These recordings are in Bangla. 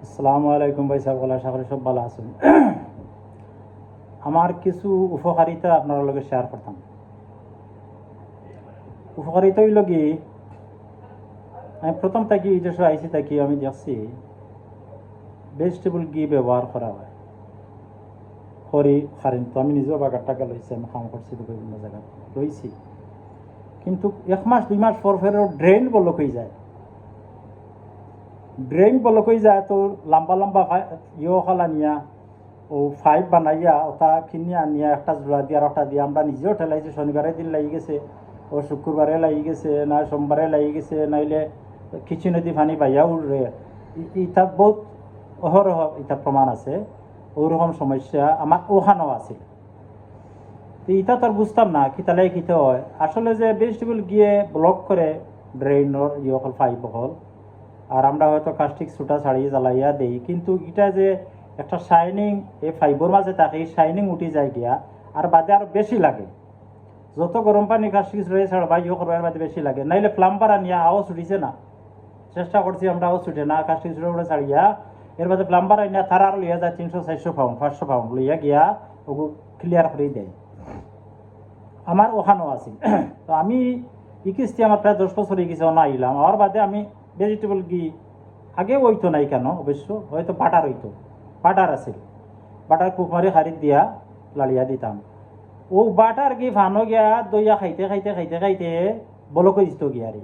আসসালামু আলাইকুম ভাই সাহেব, আশা করি সব ভালো আছেন। আমার কিছু উপকারিতা আপনার লগে শেয়ার করতাম। উপকারিতা হইল কি, আমি প্রথম থাকি এই দেশে আইসি থাকি আমি দেখছি ভেজিটেবল ঘি ব্যবহার করা হয়। খড়ি খারিন তো আমি নিজেও বাগার টাকা লইছি, আমি কাম করছি তো বিভিন্ন জায়গায় লইছি, কিন্তু 1 মাস 2 মাস পর ফেরও ড্রেন বলক হয়ে যায়। ড্রেন বলক হয়ে যায় তো লম্বা লম্বা খালা নিয়া ও ফাইভ বানাইয়া ওটা কিনে আনিয়া একটা জোড়া দিয়ে আর একটা দিয়ে আমরা নিজেও ঠেলাইছি। শনিবারের দিন লাগি গেছে, ও শুক্রবারে লাগি গেছে, না সোমবারে লাগি গেছে, নাইলে খিচি নদী পানি বাইয়া উড়ে। ইটা বহুত অহরহ ইটা প্রমাণ আছে। ওরকম সমস্যা আমার ওখানেও আছে। তো ইটা তো আর বুঝতাম না কি তাহলে কিতে হয়। আসলে যে ভেজিটেবল গিয়ে ব্লক করে ড্রেইনর হল ফাইভ হল, আর আমরা হয়তো কাস্টিক সুটা ছাড়িয়ে জ্বালাইয়া দেই, কিন্তু এটা যে একটা শাইনিং এই ফাইবর মাঝে থাকে, এই শাইনিং উঠি যায় গিয়া আর বাদে আরো বেশি লাগে। যত গরম পানি কাস্টিক সুটাই ছাড়বা ইয়ে করবার বাদে বেশি লাগে। নাইলে প্লাম্বার আনিয়া আওয়াজ উঠিছে না, চেষ্টা করছি আমরা, আওয়াজ উঠে না কাস্টিক সুটা উঠে ছাড়িয়া। এর বাদে প্লাম্বার আনিয়া তারা আর লইয়া যায় 300 400 পাউন্ড 500 পাউন্ড লইয়া গিয়া ওগু ক্লিয়ার করে দেয়। আমার ওখানেও আছে। তো আমি ই কিস্তি আমার প্রায় 10 বছর হয়ে গেছে, না আইলাম আমার বাদে আমি ভেজিটেবল ঘি আগে হইতো নাই কেন, অবশ্য হয়তো বাটার হইতো, বাটার আছে, বাটার কুকুমারি হারিত দিয়া লাড়িয়া দিতাম। ও বাটার ঘি ফানো গিয়া দইয়া খাইতে খাইতে খাইতে খাইতে বলক দিত গিয়া রে।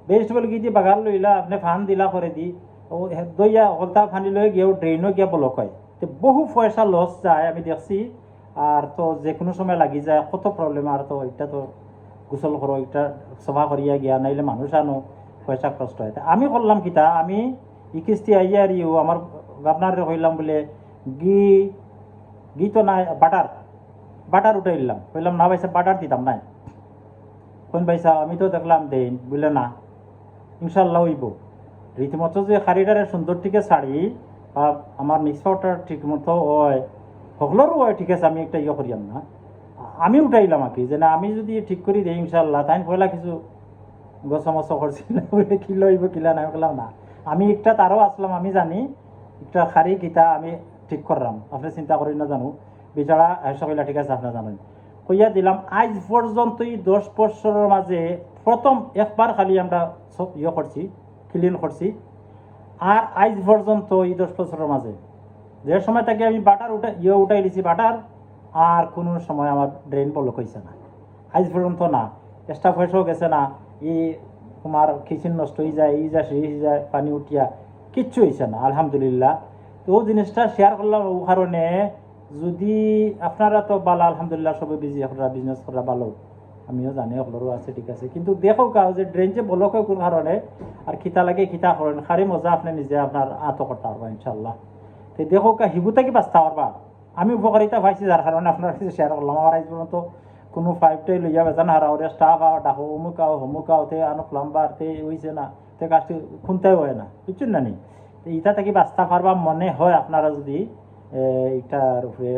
ভেজিটেবল ঘি দিয়ে বাগার লইলা আপনি ফান দিলা করে দি ও দইয়া হলতা ফানি লই গিয়েও ড্রেনও গিয়া বলক হয়। তো বহু পয়সা লস যায় আমি দেখছি। আর তো যে কোনো সময় লাগি যায়, কত প্রবলেম। আর তো এটা তো গোসল করো, এটা সভা করিয়া গিয়া নাইলে মানুষ আনো, পয়সা কষ্ট হয়। আমি করলাম কিতা, আমি ই কিস্তি আইয়া আর ইউ আমার আপনার হইলাম বলে ঘি ঘি তো নাই, বাটার বাটার উঠে দিলাম। কইলাম না ভাইসা বাটার দিতাম নাই, কোন ভাইসা আমি তো দেখলাম দেন বুঝলে না, ইনশাল্লাহ হইব। রীতিমতো যে শাড়িটারে সুন্দর টিকে শাড়ি বা আমার মিক্স পাউডার ঠিক মতো হয়, সকলেরও হয়, ঠিক আছে, আমি একটা ইয়ে করিয়াম না, আমি উঠাইলাম আর কি, যে না আমি যদি ঠিক করি দিই ইনশাল্লাহ। তাই পয়লা কিছু গছমছ করছিল কি লইব কিলা নাই, বললাম না আমি একটা তারও আসলাম, আমি জানি একটা শাড়ি কিতা আমি ঠিক করলাম, আপনি চিন্তা করি না জানো বিচারা সকলা ঠিক আছে আপনার জানেন। কইয়া দিলাম আজ পর্যন্ত 10 বছরের মাঝে প্রথম একবার খালি আমরা সব ইয়ে করছি, ক্লিন করছি। আর আজ পর্যন্ত এই 10 বছরের মাঝে যে সময় থেকে আমি বাটার উঠাই দিছি বাটার, আর কোনো সময় আমার ড্রেন বলক হয়েছে না আজ পর্যন্ত। না স্টাফ হয়েছেও গেছে না, ই তোমার কিচেন নষ্ট হয়ে যায়, এই যা সেই যায় পানি উঠিয়া, কিচ্ছু হয়েছে না আলহামদুলিল্লাহ। তো ও জিনিসটা শেয়ার করলাম ও কারণে, যদি আপনারা তো ভালো আলহামদুলিল্লাহ সবাই বিজি, আপনারা বিজনেস করা ভালো, আমিও জানি আপনারও আছে, ঠিক আছে, কিন্তু দেখো কাউ যে ড্রেন যে বলক হয় কোন কারণে, আর খিতা লাগে খিতা করেন, খারি মজা আপনি নিজে আপনার আত করতে পারবা ইনশাল্লাহ। তো দেখো কা হিবুতা কি বাঁচতে পারবা। আমি উপকারিতা পাইছি যার কারণে আপনার কাছে শেয়ার করলাম। আমার আজ পর্যন্ত কোনো ফাইভটাই লইয়া বেজান হারা ওরে স্টাফ আও ডাকো অমুকাও হমুকাও তে আনো প্লাম্বার তে হইছে না, তে কাজটি খুনতেও হয় না, কিছু না নি। তো ইটা থেকে বাঁচতে পারবা মনে হয় আপনারা যদি এটার উপরে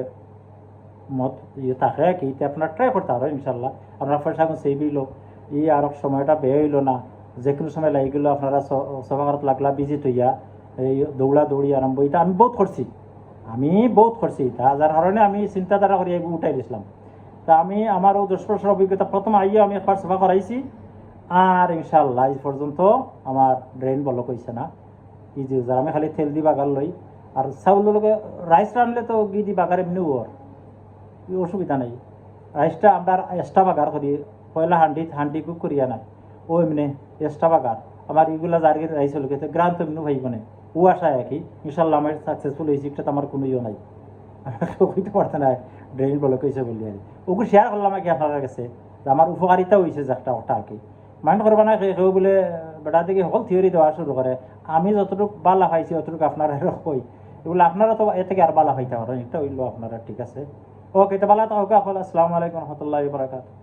মত ইয়ে থাকে কি, আপনার ট্রাই করতে পারো ইনশাল্লাহ। আপনার পয়সা এখন সেভ হইলো, আর সময়টা বেয়ে হইলো না, যে কোনো সময় লাগি গেলো আপনারা সভা করতে লাগলা বিজি হইয়া, এই দৌড়া দৌড়ি আরম্ভ। এটা আমি বহুত করছি, আমি বহুত করছি এটা, যার কারণে আমি চিন্তাধারা করি এগুলো উঠাই দিয়েছিলাম। তা আমি আমার 10 বছর অভিজ্ঞতা, প্রথম আইয়া আমি একবার সভা করাইছি, আর ইনশাল্লাহ এই পর্যন্ত আমার ড্রেন বলক হয়েছে না। ইজি ইউজার আমি খালি তেল দি বাগার লই, আর চাউলের লগে রাইস রানলে তো গি দি বাগার এমনি ওর অসুবিধা নেই। রাইসটা আমরা এক্সট্রা বাগার করি, পয়লা হান্ডি কুক করিয়া নাই, ও এমনি এক্সট্রা বাগার আমার এগুলা যার রাইস হল গেছে গ্রাম তো এমনি ভাই মানে ও আশা একই ইনশাল্লাহ আমার সাকসেসফুল হয়েছি। এটা তো আমার কোনো ইয়ে নাই, কইতে পারতে না ড্রেন বলে কইছে বলি আর ওগুলো শেয়ার করলাম আর কি আপনার কাছে, আমার উপকারিতা হয়েছে যে একটা ওটা আর কি। মাইন্ড করবা না কেউ বলে বেটা থেকে সকল থিওরি দেওয়া শুরু করে, আমি যতটুকু বালা পাইছি অতটুকু আপনারা কই, এগুলো আপনারা তো এ থেকে আর বালা পাইতে পারেন, এটা হইলো আপনারা, ঠিক আছে। ওকে, তো ভালো থাকুক। আসসালামু আলাইকুম রহমতুল্লাহ বারাকাতুহু।